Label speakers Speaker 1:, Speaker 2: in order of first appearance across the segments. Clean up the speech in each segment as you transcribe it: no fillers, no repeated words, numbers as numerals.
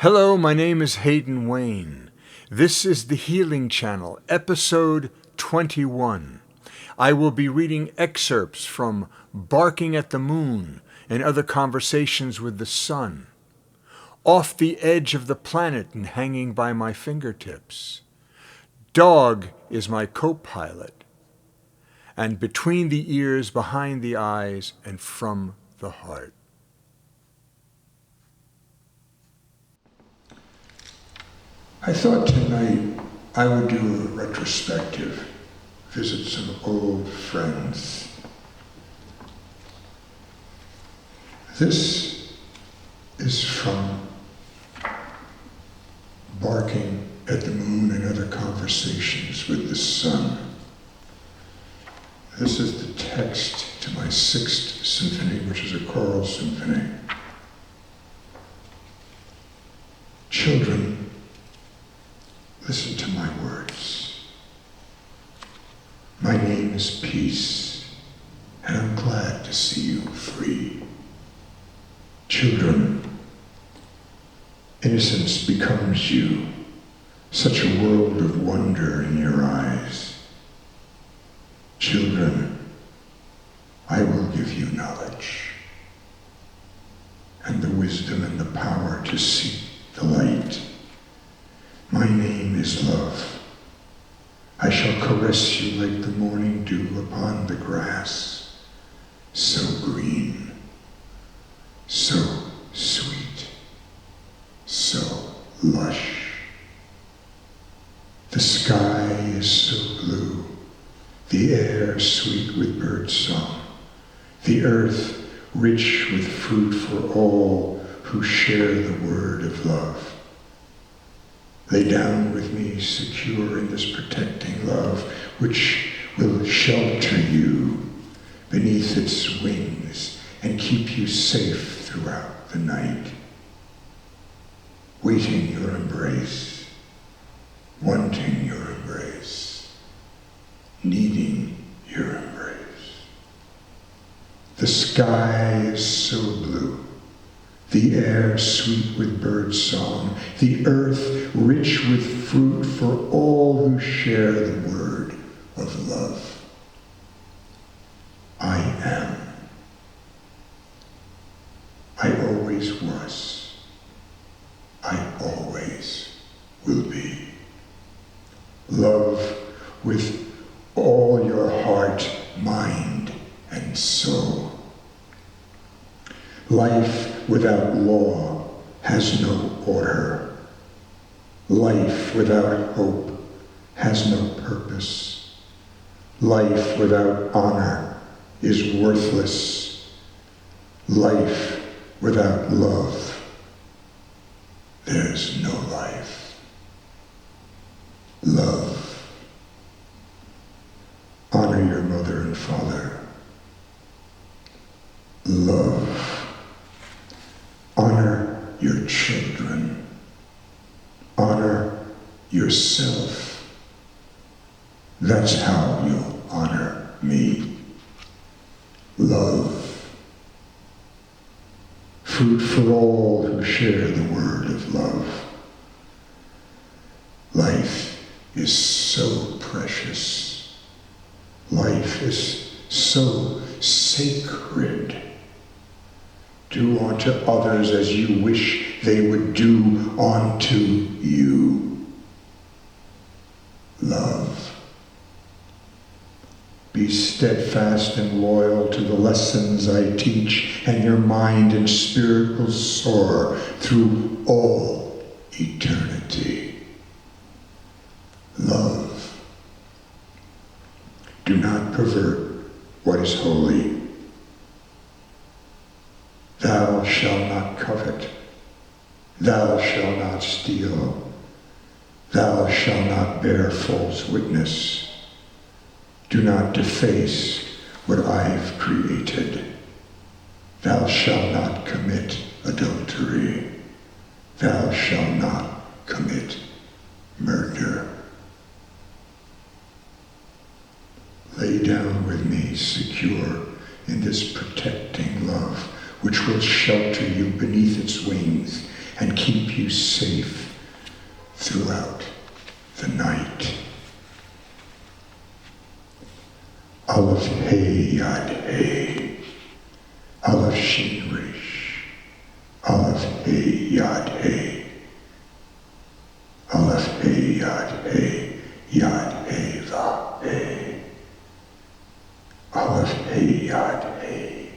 Speaker 1: Hello, my name is Hayden Wayne. This is the Healing Channel, episode 21. I will be reading excerpts from Barking at the Moon and Other Conversations with the Sun, Off the Edge of the Planet and Hanging by My Fingertips, Dog is My Co-Pilot, and Between the Ears, Behind the Eyes, and From the Heart.
Speaker 2: I thought tonight I would do a retrospective, visit some old friends. This is from Barking at the Moon and Other Conversations with the Sun. This is the text to my 6th symphony, which is a choral symphony. Children, listen to my words. My name is Peace, and I'm glad to see you free. Children, innocence becomes you, such a world of wonder in your eyes. Children, I will give you knowledge, and the wisdom and the power to seek the light. My name is love. I shall caress you like the morning dew upon the grass, so green, so sweet, so lush. The sky is so blue, the air sweet with bird song, the earth rich with fruit for all who share the word of love. Lay down with me, secure in this protecting love, which will shelter you beneath its wings and keep you safe throughout the night. Waiting your embrace, wanting your embrace, needing your embrace. The sky is so blue, the air sweet with bird song, the earth rich with fruit for all who share the word of love. I am. I always was. I always will be. Love with all your heart, mind, and soul. Life without law has no order. Life without hope has no purpose. Life without honor is worthless. Life without love, there's no life. Love. Honor your mother and father. Love. Honor your children. Honor yourself. That's how you'll honor me. Love. Food for all who share the word of love. Life is so precious. Life is so sacred. Do unto others as you wish they would do unto you. Love. Be steadfast and loyal to the lessons I teach, and your mind and spirit will soar through all eternity. Love. Do not pervert what is holy. Thou shalt not covet. Thou shalt not steal. Thou shalt not bear false witness. Do not deface what I've created. Thou shalt not commit adultery. Thou shalt not commit murder. Lay down with me secure in this protecting love, which will shelter you beneath its wings and keep you safe throughout the night. Aleph Hey Yad Hey, Aleph Shin Resh, Aleph Hey Yad Hey, Aleph Hey Yad Hey, Yad Hey Va Hey, Aleph Hey Yad Hey,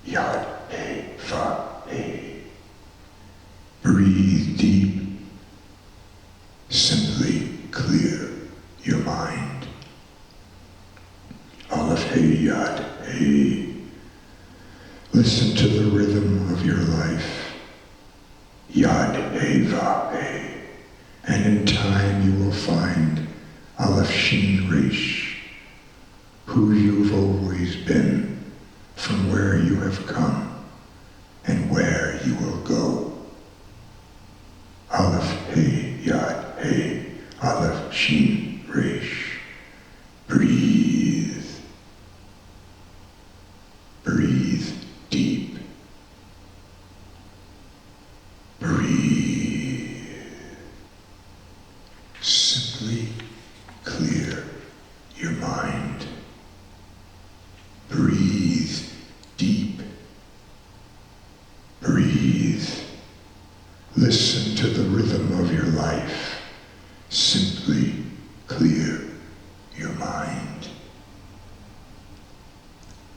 Speaker 2: Yad Hey Va Hey. Breathe deep. Simply clear your mind. Aleph Hey Yad Hey. Listen to the rhythm of your life. Yad Hey Va Hey. And in time you will find Aleph Shin Resh, who you've always been, from where you have come, and where you will go. Aleph Hey Yad Hey, Aleph Shin Resh. Breathe. Breathe deep. Breathe. Simply clear your mind. Breathe deep. Breathe. Listen to the rhythm of your life. Simply clear your mind.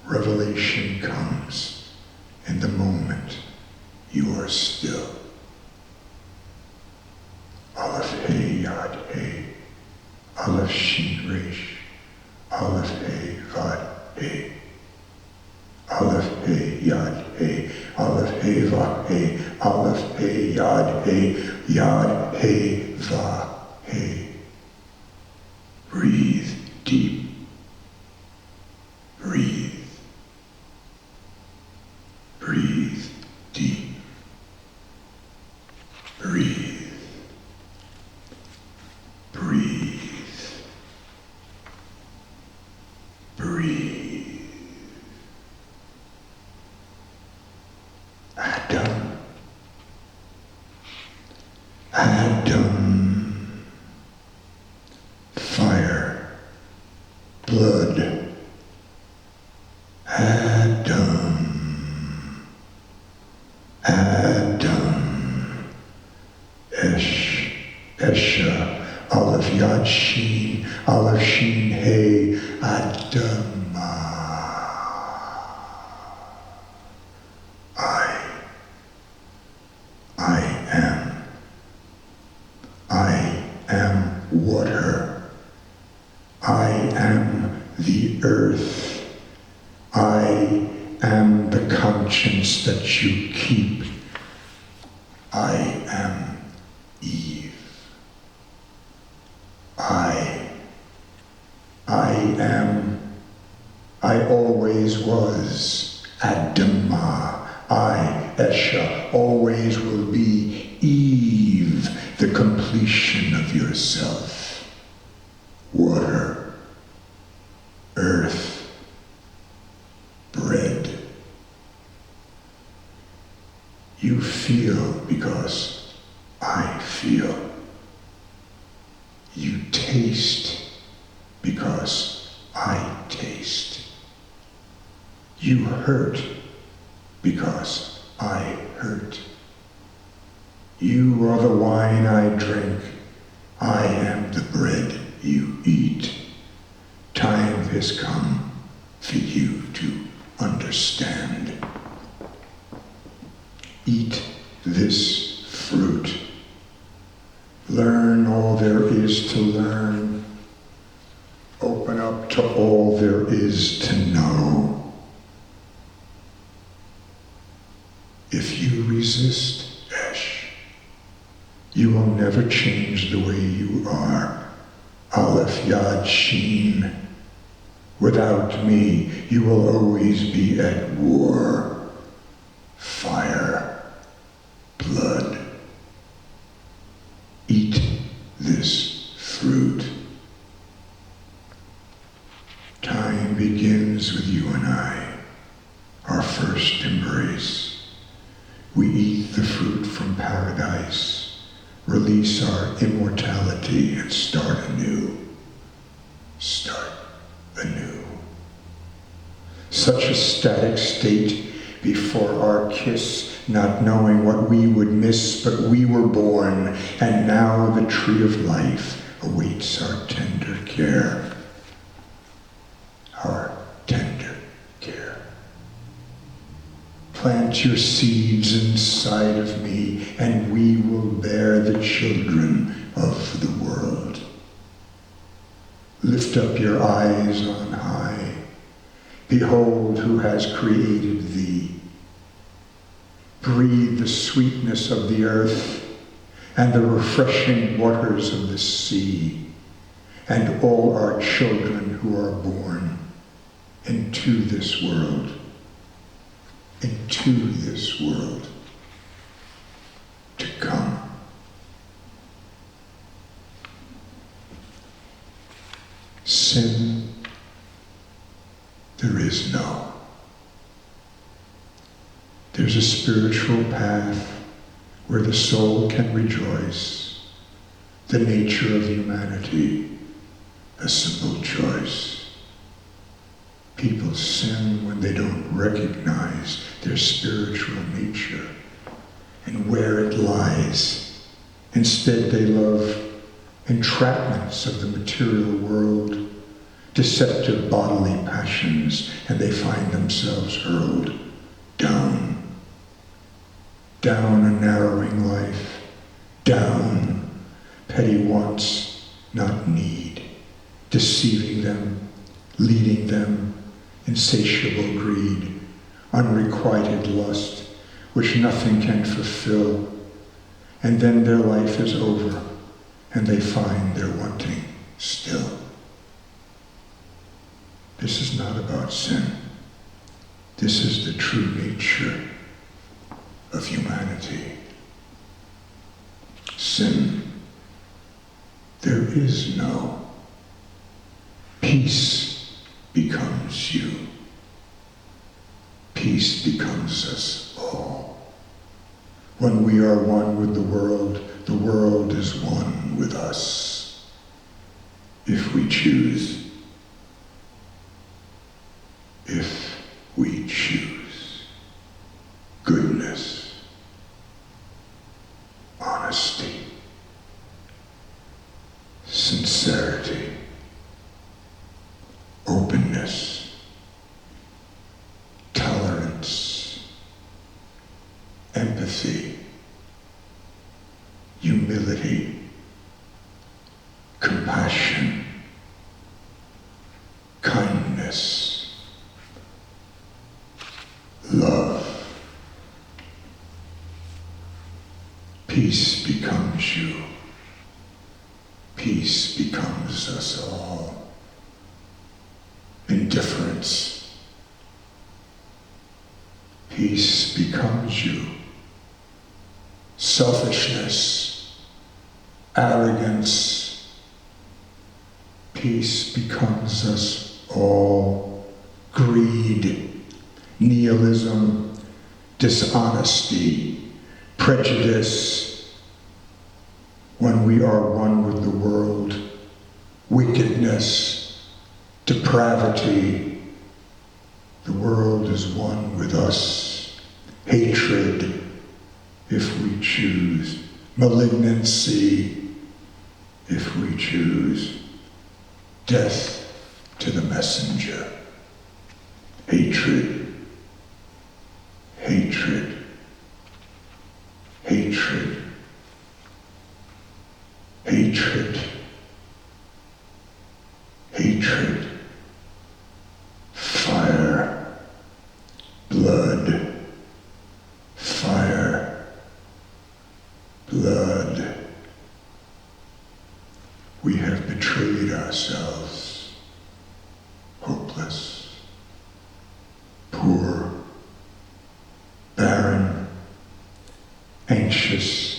Speaker 2: Revelation comes in the moment you are still. Aleph Hey Yad Hey, Aleph Shin Resh, Aleph Hey Vad Hey, Aleph Hey Yad Hey, Aleph Hey Va Hey, Aleph Hey Yad Hey, Yad Hey Va Hey. Breathe deep. Breathe. Breathe deep. Breathe. Breathe. Breathe. Adam. Adam. Fire. Blood. Adam. Adam. Esh. Esha. Aleph Yad Shin. Aleph Shin Hey. Adama. I am water. I am the earth. I am the conscience that you keep. I am Eve. I always was Adama. I, Esha, always will be Eve, the completion of yourself. Water, earth, bread. You feel because I feel. You taste because I taste. You hurt because I hurt. You are the wine I drink. I am the bread you eat. Time has come for you to understand. Eat this fruit. Learn all there is to learn. Open up to all there is to know. If you resist, Esh, you will never change the way you are. Aleph Yad Shin. Without me, you will always be at war. Fire, blood. Eat this fruit. Time begins with you and I, our first embrace. We eat the fruit from paradise, release our immortality and start anew. Start anew. Such a static state before our kiss, not knowing what we would miss, but we were born, and now the tree of life awaits our tender care. Our tender care. Plant your seeds inside of me, and we will bear the children of the world. Lift up your eyes on high. Behold who has created thee. Breathe the sweetness of the earth and the refreshing waters of the sea, and all our children who are born into this world, to come. Sin, there is no. There's a spiritual path where the soul can rejoice, the nature of humanity, a simple choice. People sin when they don't recognize their spiritual nature and where it lies. Instead, they love entrapments of the material world, deceptive bodily passions, and they find themselves hurled down a narrowing life, down petty wants, not need, deceiving them, leading them, insatiable greed, unrequited lust, which nothing can fulfill, and then their life is over, and they find they're wanting still. This is not about sin. This is the true nature of humanity. Sin, there is no. Peace becomes you. Peace becomes us all. When we are one with the world is one with us. If we choose. If we choose goodness, honesty, sincerity, openness, tolerance, empathy, humility, compassion, kindness, love. Peace becomes you. Peace becomes us all. Indifference. Peace becomes you. Selfishness. Arrogance. Peace becomes us all. Greed. Nihilism. Dishonesty. Prejudice. When we are one with the world, wickedness, depravity, the world is one with us. Hatred, if we choose. Malignancy, if we choose. Death to the messenger. Hatred, hatred, hatred. Hatred, hatred, fire, blood, fire, blood. We have betrayed ourselves, hopeless, poor, barren, anxious,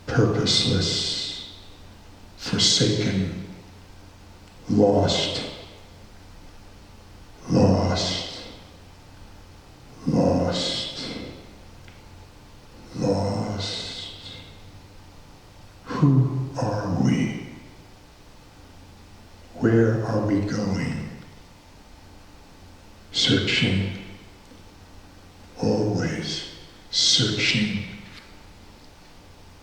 Speaker 2: purposeless, forsaken, lost, lost, lost, lost. we? Where are we going? Searching, always searching,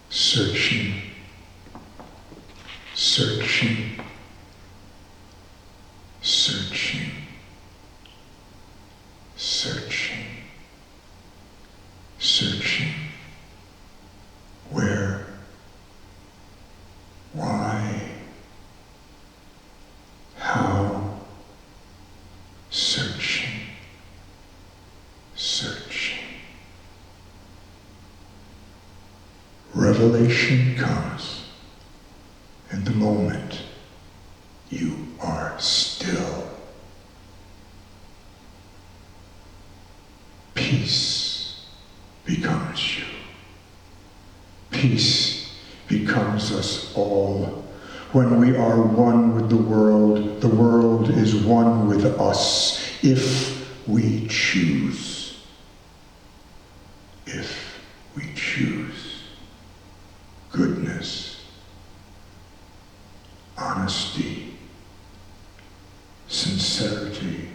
Speaker 2: searching, searching, searching, searching, searching. Where? Why? How? Searching, searching. Revelation comes in the moment you are still. Peace becomes you. Peace becomes us all. When we are one with the world is one with us, if we choose. If we choose goodness, honesty, sincerity,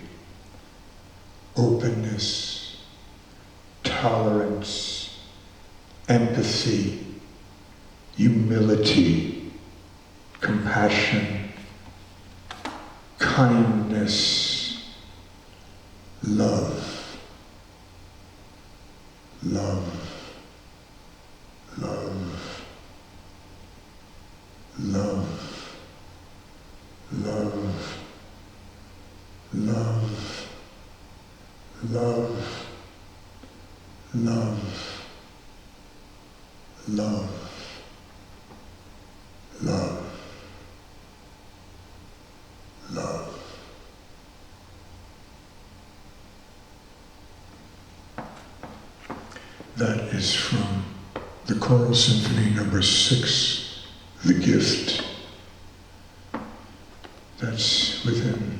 Speaker 2: openness, tolerance, empathy, humility, compassion, kindness, love, love, love, love, love, love, love, love, love, love, love. That is from the Choral Symphony number 6, The Gift. That's within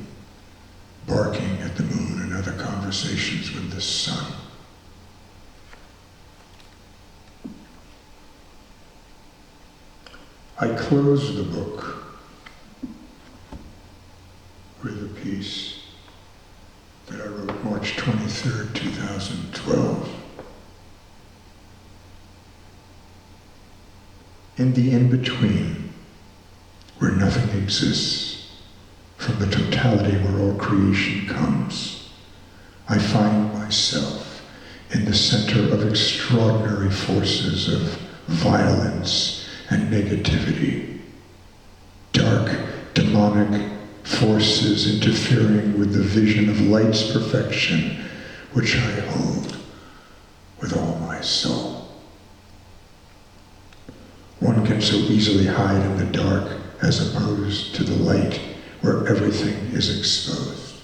Speaker 2: Barking at the Moon and Other Conversations with the Sun. I close the book with a piece that I wrote March 23rd, 2012. In the in-between, where nothing exists, from the totality where all creation comes, I find myself in the center of extraordinary forces of violence and negativity, dark, demonic forces interfering with the vision of light's perfection, which I hold with all my soul. One can so easily hide in the dark as opposed to the light where everything is exposed.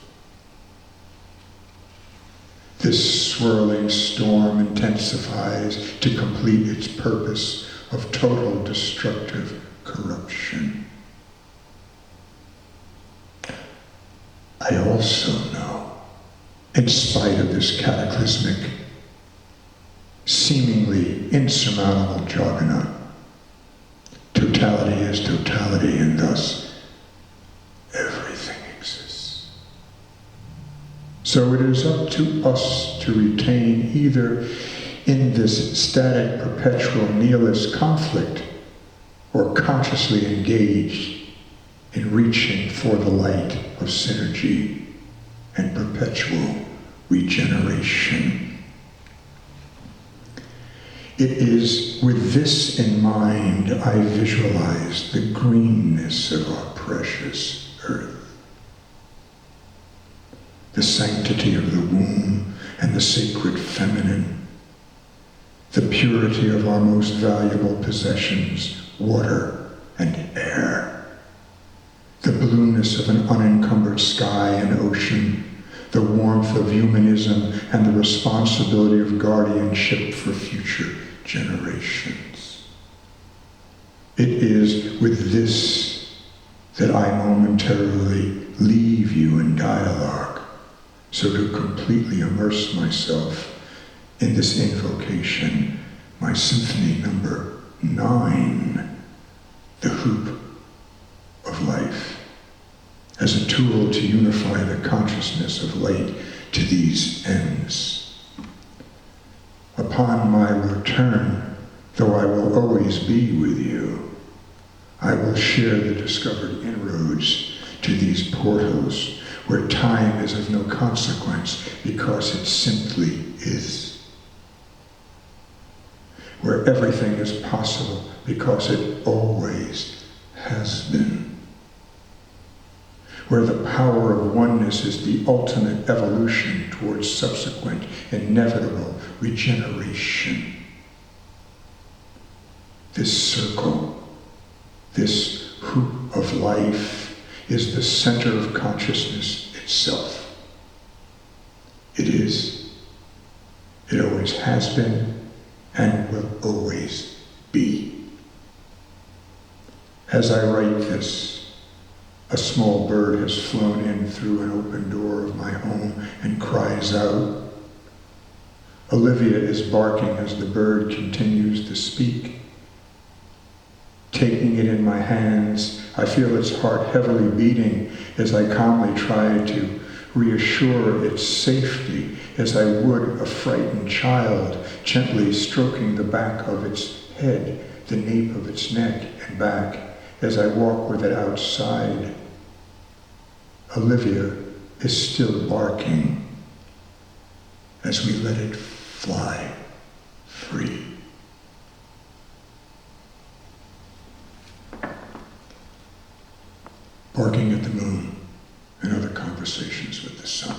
Speaker 2: This swirling storm intensifies to complete its purpose of total destructive corruption. I also know, in spite of this cataclysmic, seemingly insurmountable juggernaut, totality is totality, and thus everything exists. So it is up to us to retain either in this static, perpetual nihilist conflict or consciously engaged in reaching for the light of synergy and perpetual regeneration. It is with this in mind I visualize the greenness of our precious earth, the sanctity of the womb and the sacred feminine, the purity of our most valuable possessions, water and air, the blueness of an unencumbered sky and ocean, the warmth of humanism and the responsibility of guardianship for future generations. It is with this that I momentarily leave you in dialogue, so to completely immerse myself in this invocation, my symphony number 9, The Hoop as a tool to unify the consciousness of light to these ends. Upon my return, though I will always be with you, I will share the discovered inroads to these portals where time is of no consequence because it simply is. Where everything is possible because it always has been. Where the power of oneness is the ultimate evolution towards subsequent inevitable regeneration. This circle, this hoop of life, is the center of consciousness itself. It is. It always has been and will always be. As I write this, a small bird has flown in through an open door of my home and cries out. Olivia is barking as the bird continues to speak. Taking it in my hands, I feel its heart heavily beating as I calmly try to reassure its safety as I would a frightened child, gently stroking the back of its head, the nape of its neck and back, as I walk with it outside. Olivia is still barking as we let it fly free. Barking at the moon and other conversations with the sun.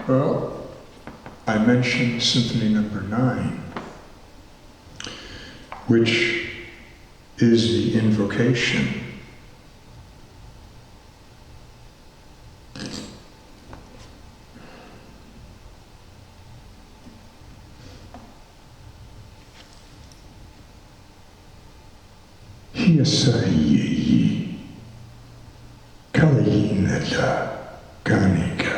Speaker 2: Well, I mentioned Symphony Number 9, which is the invocation. Hiyasayi Kalayinada Ganika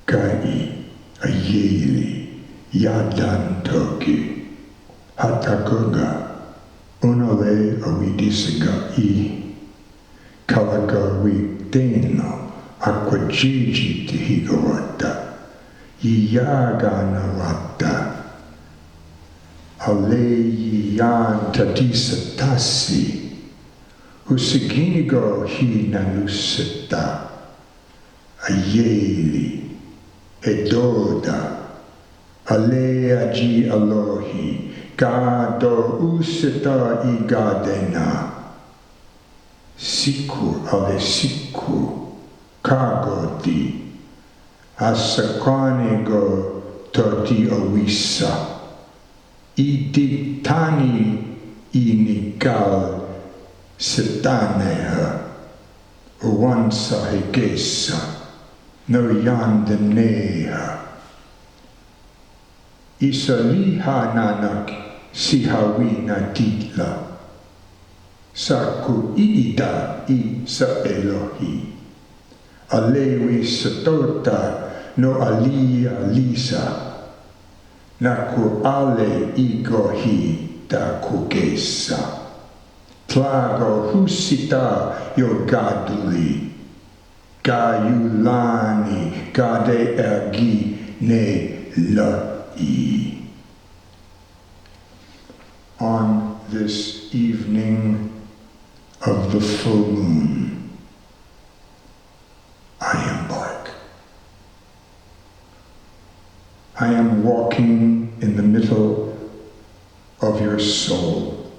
Speaker 2: Gai Ayeli Yadantoki Hatakoga Unole Awidisagai Kalagawi Deno Aquajiji Tihigawata Yiyaganawata Aleyiyan Tadisatasi Usiginigo Hinanusita Ayeli Edoda Aleaji Alohi Gado Usita Igadena Siku Ale Siku Kagoti Asakanigo Toti Awisa Iditani Inigal Setaneha Uwansa Hegesa No Yandaneha Isaliha Nanak Sihawina Ditla Saku Ida Isa Elohi Alewi Satota No Aliya Lisa Naku Ale Igohi Da Kugesa Tlago Husita Yogaduli Gayulani Gade Agi Ne Lai. On this evening of the full moon, I embark. I am walking in the middle of your soul.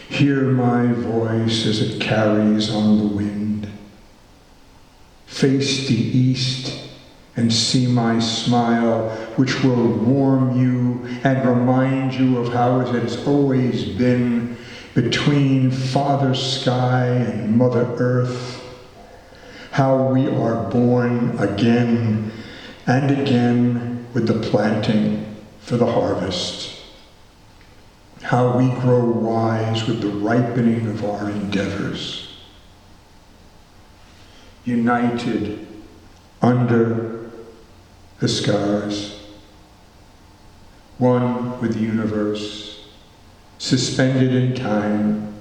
Speaker 2: Hear my voice as it carries on the wind. Face the east and see my smile, which will warm you and remind you of how it has always been between Father Sky and Mother Earth, how we are born again and again with the planting for the harvest. how we grow wise with the ripening of our endeavors, united under the stars, one with the universe, suspended in time,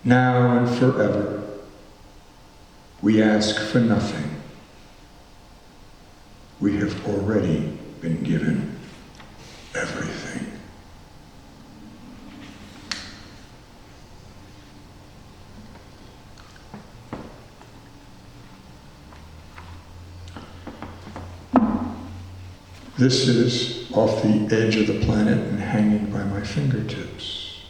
Speaker 2: now and forever. We ask for nothing. We have already been given everything. This is off the edge of the planet and hanging by my fingertips.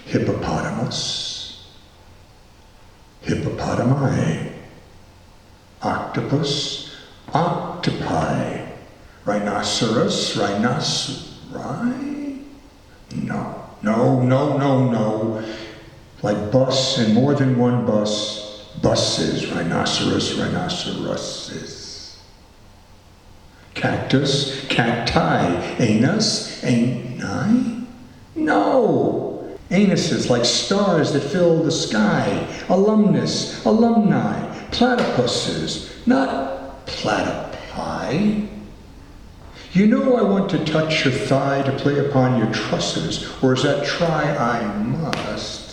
Speaker 2: Hippopotamus, hippopotami, octopus, octopi, rhinoceros, no. Like bus and more than one bus, buses, rhinoceroses. Cactus, cacti, anus, ani? No! Anuses like stars that fill the sky, alumnus, alumni, platypuses, not platypi. You know I want to touch your thigh to play upon your trusses, or is that try I must?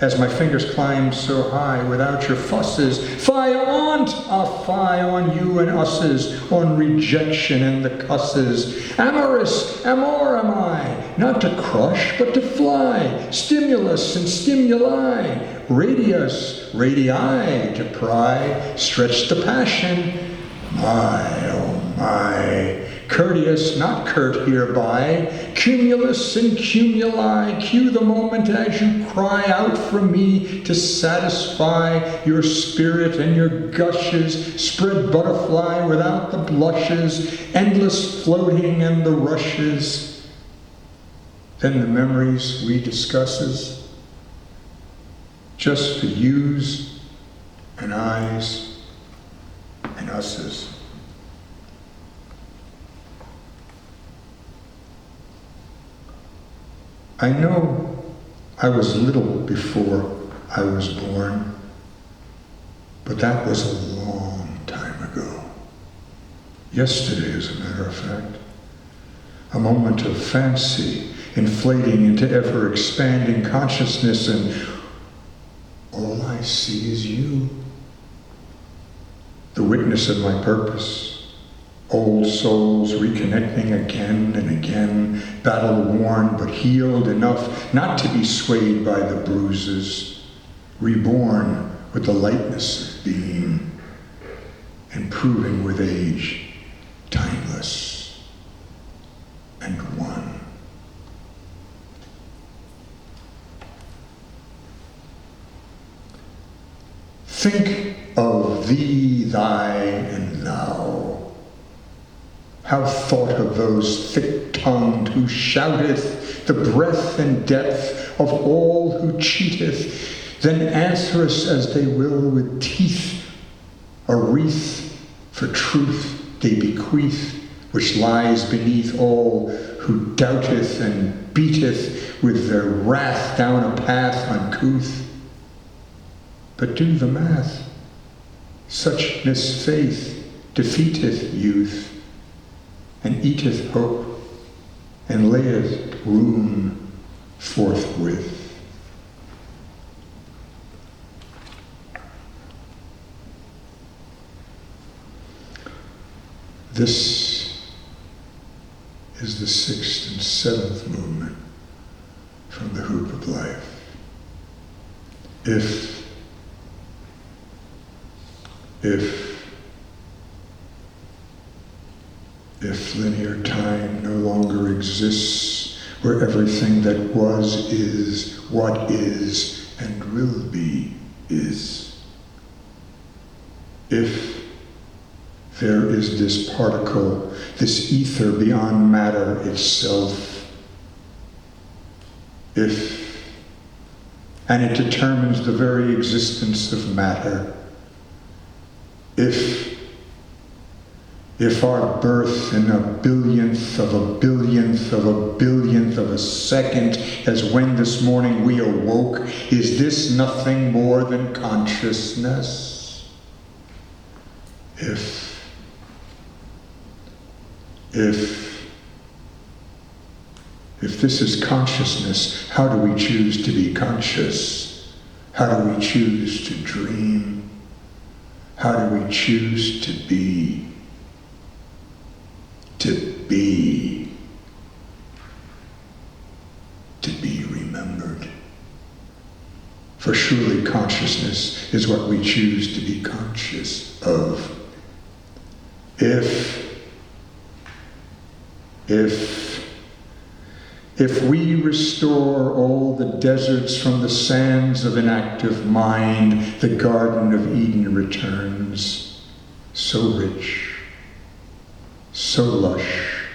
Speaker 2: As my fingers climb so high without your fusses, fie on you and us's, on rejection and the cusses. Amorous, amor am I, not to crush, but to fly, stimulus and stimuli, radius, radii to pry, stretch the passion. My, oh my, courteous, not curt hereby, cumulus and cumuli, cue the moment as you cry out from me to satisfy your spirit and your gushes, spread butterfly without the blushes, endless floating and the rushes. Then the memories we discusses, just the yous and I's and us's. I know I was little before I was born, but that was a long time ago. Yesterday, as a matter of fact. A moment of fancy, inflating into ever-expanding consciousness, and all I see is you. The witness of my purpose. Old souls reconnecting again and again, battle-worn but healed enough not to be swayed by the bruises, reborn with the lightness of being, and proving with age, timeless and one. Think of thee, thy, and thou. How thought of those thick-tongued who shouteth the breadth and depth of all who cheateth, then answereth as they will with teeth, a wreath for truth they bequeath, which lies beneath all who doubteth and beateth with their wrath down a path uncouth. But do the math. Such misfaith defeateth youth, and eateth hope, and layeth ruin forthwith. This is the 6th and 7th movement from the Hoop of Life. If linear time no longer exists, where everything that was is, what is, and will be is. If there is this particle, this ether beyond matter itself, and it determines the very existence of matter, if If our birth in a billionth of a billionth of a billionth of a second, as when this morning we awoke, is this nothing more than consciousness? If this is consciousness, how do we choose to be conscious? How do we choose to dream? How do we choose to be? To be remembered. For surely consciousness is what we choose to be conscious of. If we restore all the deserts from the sands of inactive mind, the Garden of Eden returns, so rich, so lush,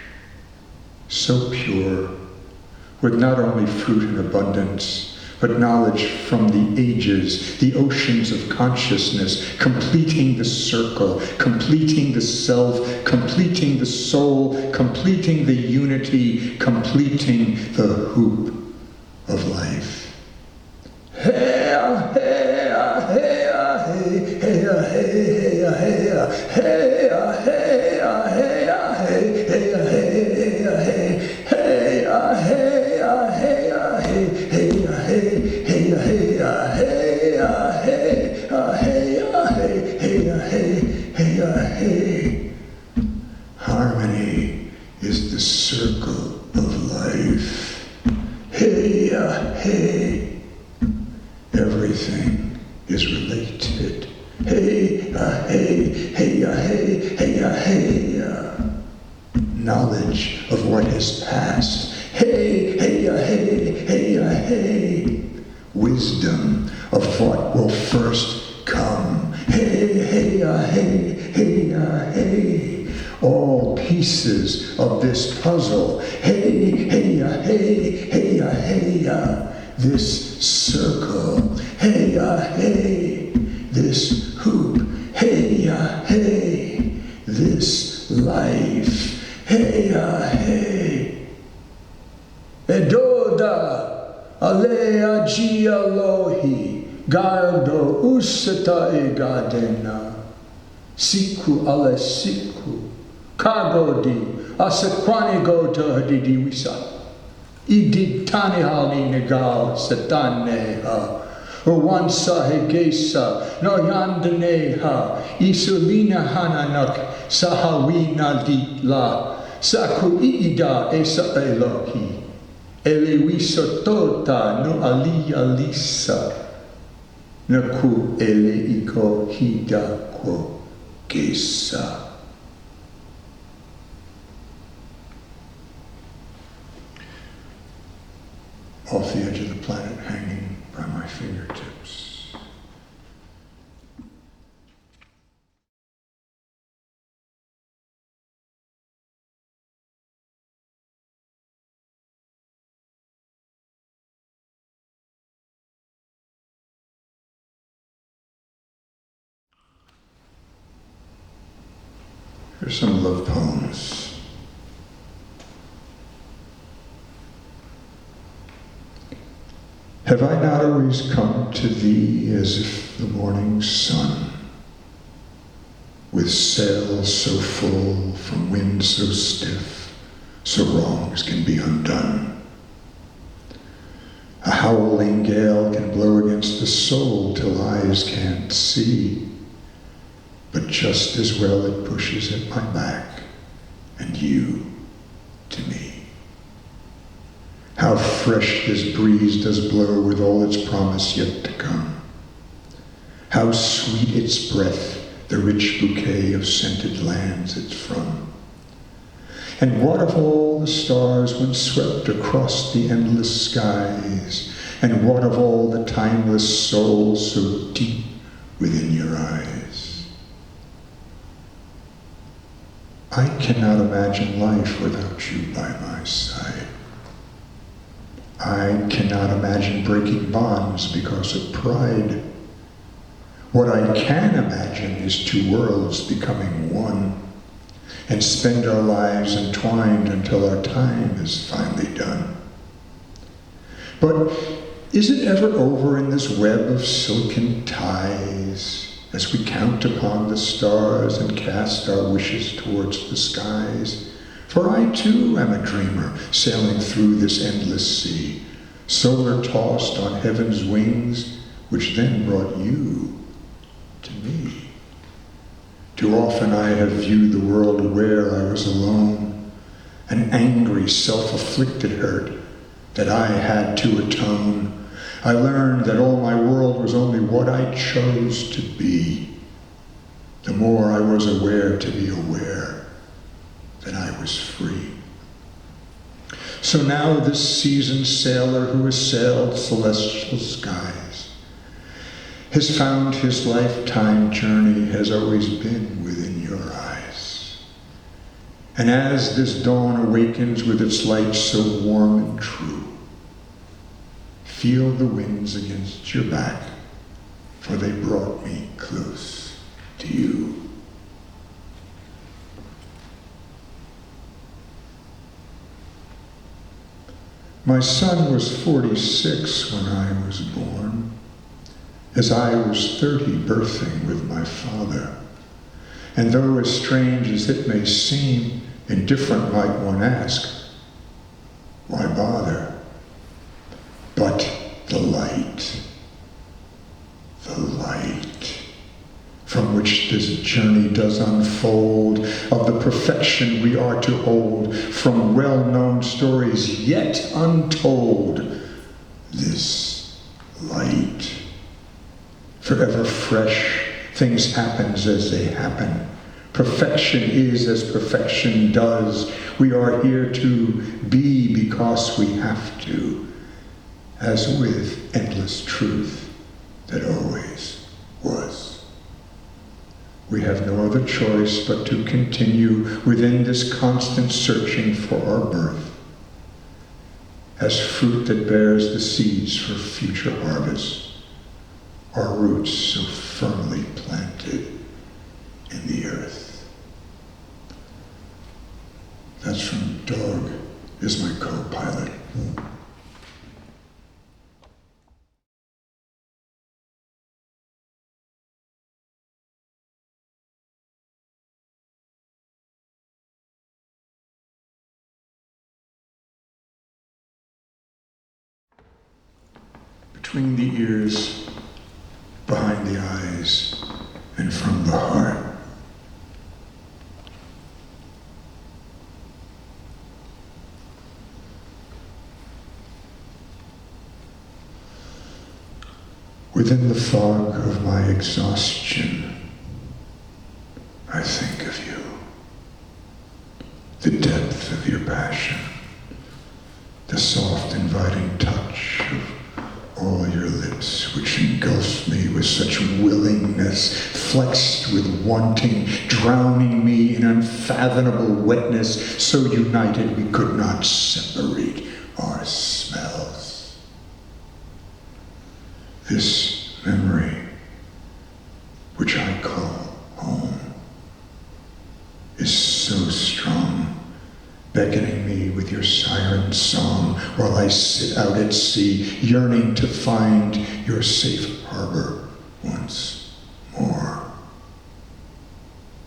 Speaker 2: so pure, with not only fruit in abundance, but knowledge from the ages, the oceans of consciousness, completing the circle, completing the self, completing the soul, completing the unity, completing the hoop of life. Harmony is the circle of life. Everything is related. Knowledge of what has passed. Wisdom of what will first come. All pieces of this puzzle. This circle. This hoop. This life. Edoda alea gialohi gardo usata egadena siku ale siku kagodi asequani gota hadidiwisa iditani halni negal sataneha Owansa hegesa no yandaneha isulina hananak sahawina ditla sakuida esa Elohi elewisotota no ali alisa naku eleiko hidako gesa. Off the edge of the planet, hanging by my fingertips. Here's some love poems. Have I not always come to thee as if the morning sun, with sails so full from winds so stiff, so wrongs can be undone? A howling gale can blow against the soul till eyes can't see, but just as well it pushes at my back, and you to me. How fresh this breeze does blow with all its promise yet to come. How sweet its breath, the rich bouquet of scented lands it's from. And what of all the stars when swept across the endless skies? And what of all the timeless souls so deep within your eyes? I cannot imagine life without you by my side. I cannot imagine breaking bonds because of pride. What I can imagine is two worlds becoming one. and spend our lives entwined until our time is finally done. But is it ever over in this web of silken ties, as we count upon the stars and cast our wishes towards the skies? For I too am a dreamer, sailing through this endless sea, solar tossed on heaven's wings, which then brought you to me. Too often I have viewed the world aware I was alone, an angry, self-afflicted hurt that I had to atone. I learned that all my world was only what I chose to be. The more I was aware to be aware that I was free. So now this seasoned sailor who has sailed celestial skies has found his lifetime journey has always been within your eyes. And as this dawn awakens with its light so warm and true, feel the winds against your back, for they brought me close to you. My son was 46 when I was born, as I was 30 birthing with my father. And though as strange as it may seem, indifferent might one ask, why bother? But the light, from which this journey does unfold, of the perfection we are to hold, from well-known stories yet untold, this light, forever fresh, things happen as they happen. Perfection is as perfection does. We are here to be because we have to, as with endless truth that always was. We have no other choice but to continue within this constant searching for our birth, as fruit that bears the seeds for future harvest, our roots so firmly planted in the earth. That's from Dog is my co-pilot. Between the ears, behind the eyes, and from the heart. Within the fog of my exhaustion, I think of you, the depth of your passion, the soft, inviting touch of all your lips, which engulfs me with such willingness, flexed with wanting, drowning me in unfathomable wetness, so united we could not separate our smells. This memory, which I call home, is so strong, beckoning me with your siren song while I sit out at sea, yearning to find your safe harbor once more.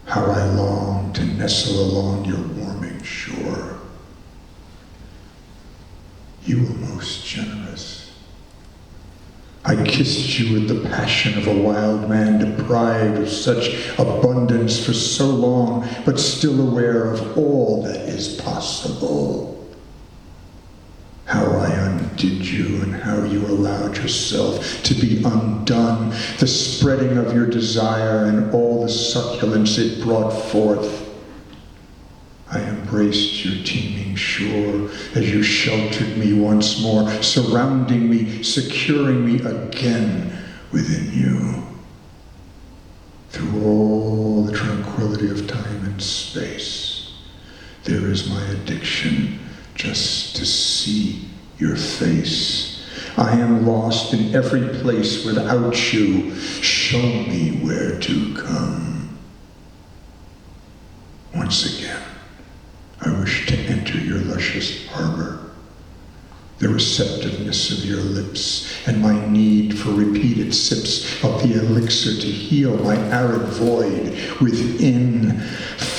Speaker 2: How I long to nestle along your warming shore. You were most generous. I kissed you with the passion of a wild man deprived of such abundance for so long, but still aware of all that is possible. How I undid you and how you allowed yourself to be undone, the spreading of your desire and all the succulence it brought forth. I embraced your teeming shore as you sheltered me once more, surrounding me, securing me again within you. Through all the tranquility of time and space, there is my addiction just to see your face. I am lost in every place without you. Show me where to come. Once once again, I wish to enter your luscious harbor. The receptiveness of your lips and my need for repeated sips of the elixir to heal my arid void within.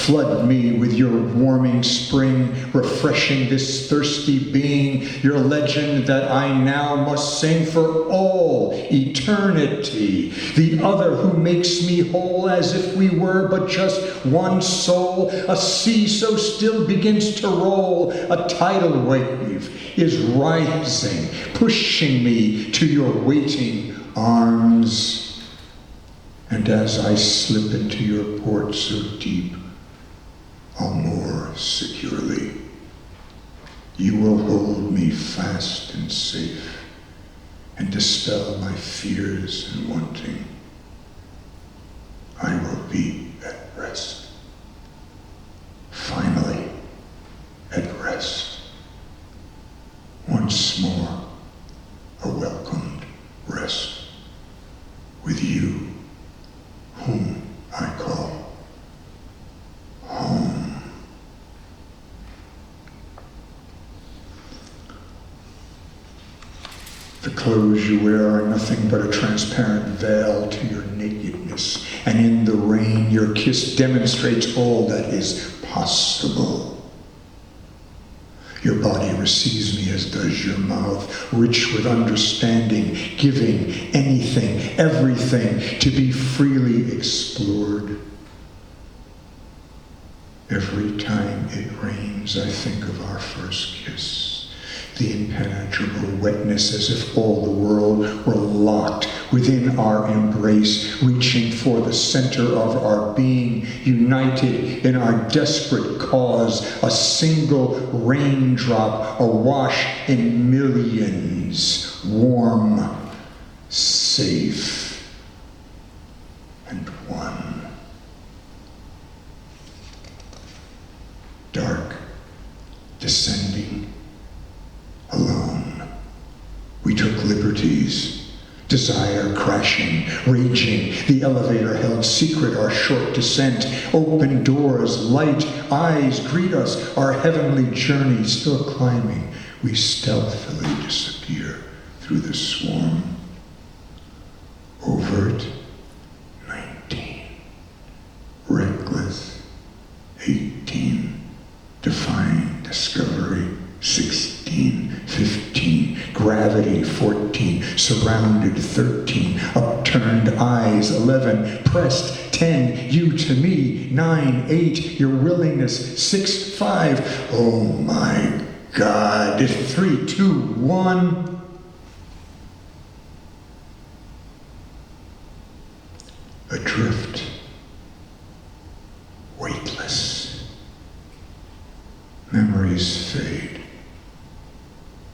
Speaker 2: Flood me with your warming spring, refreshing this thirsty being, your legend that I now must sing for all eternity. The other who makes me whole as if we were but just one soul. A sea so still begins to roll, a tidal wave is rising, pushing me to your waiting arms. And as I slip into your port so deep, all more securely, you will hold me fast and safe and dispel my fears and wanting. I will be at rest. Finally, at rest. Once more, a welcomed rest with you, whom I call home. The clothes you wear are nothing but a transparent veil to your nakedness, and in the rain your kiss demonstrates all that is possible. Your body receives me as does your mouth, rich with understanding, giving anything, everything to be freely explored. Every time it rains, I think of our first kiss. The impenetrable wetness as if all the world were locked within our embrace, reaching for the center of our being, united in our desperate cause, a single raindrop awash in millions, warm, safe, and one. Dark, descending, alone. We took liberties, desire crashing, raging. The elevator held secret our short descent. Open doors, light, eyes greet us, our heavenly journey still climbing. We stealthily disappear through the swarm. Overt, 19. Reckless, 18. Defying discovery, 16. 15, gravity 14, surrounded 13, upturned eyes 11, pressed 10, you to me 9, 8, your willingness 6, 5, oh my God, 3, 2, 1. Adrift, weightless, memories fade.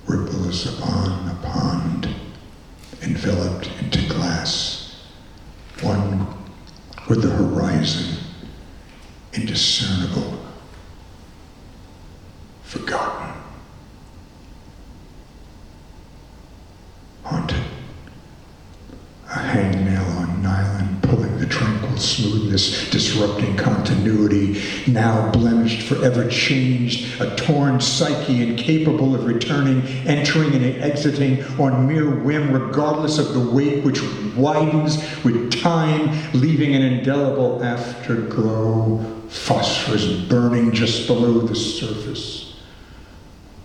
Speaker 2: Ripples upon a pond, enveloped into glass, one with the horizon, indiscernible, forgotten, haunted. A hangnail on nylon, pulling the tranquil smoothness, disrupting continuity, now blemished, forever changed, a torn psyche incapable of returning, entering and exiting on mere whim, regardless of the wake which widens with time, leaving an indelible afterglow, phosphorus burning just below the surface,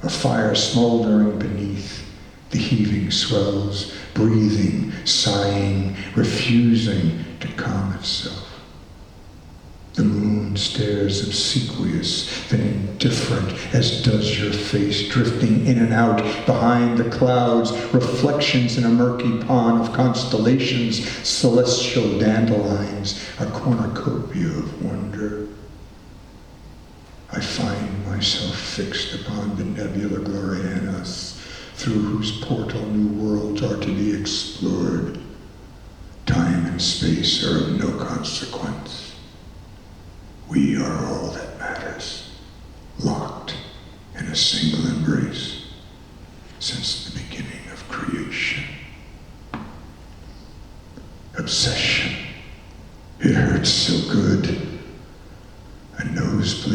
Speaker 2: a fire smoldering beneath. The heaving swells, breathing, sighing, refusing to calm itself. The moon stares obsequious, then indifferent, as does your face, drifting in and out behind the clouds, reflections in a murky pond of constellations, celestial dandelions, a cornucopia of wonder. I find myself fixed upon the nebula glorianas, through whose portal new worlds are to be explored. Time and space are of no consequence. We are all that matters, locked in a single embrace since the beginning of creation. Obsession, it hurts so good. A nosebleed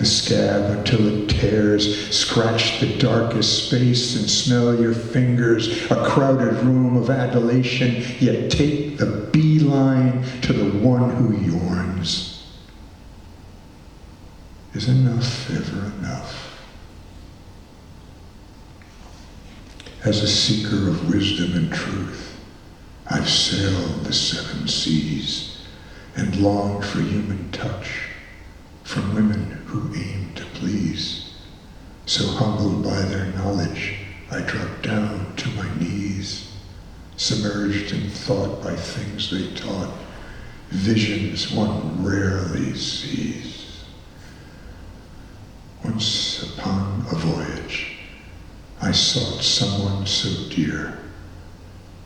Speaker 2: the scab until it tears. Scratch the darkest space and smell your fingers. A crowded room of adulation, yet take the beeline to the one who yearns. Is enough ever enough? As a seeker of wisdom and truth, I've sailed the 7 seas and longed for human touch from women who aim to please. So humbled by their knowledge, I dropped down to my knees, submerged in thought by things they taught, visions one rarely sees. Once upon a voyage, I sought someone so dear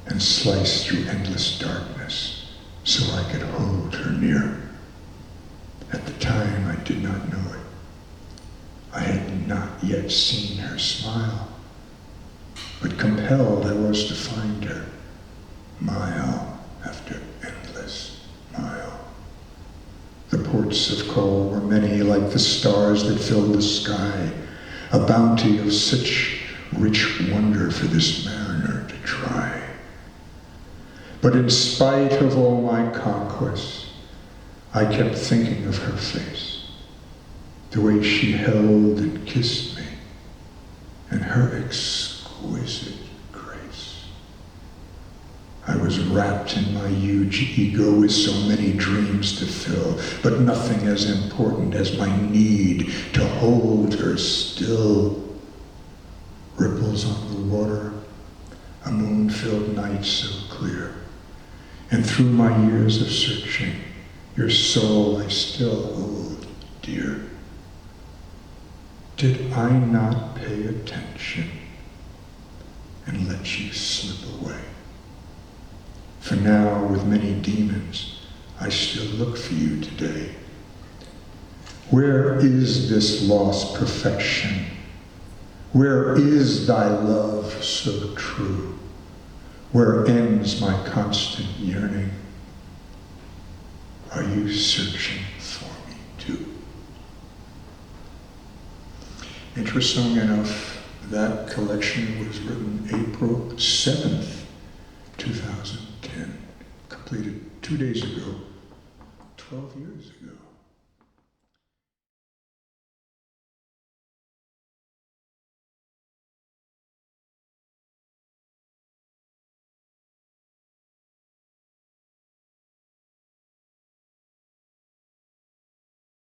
Speaker 2: and sliced through endless darkness so I could hold her near. At the time, I did not know it. I had not yet seen her smile, but compelled I was to find her, mile after endless mile. The ports of call were many, like the stars that filled the sky, a bounty of such rich wonder for this mariner to try. But in spite of all my conquests, I kept thinking of her face, the way she held and kissed me, and her exquisite grace. I was wrapped in my huge ego with so many dreams to fill, but nothing as important as my need to hold her still. Ripples on the water, a moon-filled night so clear, and through my years of searching, your soul I still hold dear. Did I not pay attention and let you slip away? For now, with many demons, I still look for you today. Where is this lost perfection? Where is thy love so true? Where ends my constant yearning? Are you searching for me too? Interesting enough, that collection was written April 7th, 2010, completed 2 days ago, 12 years ago.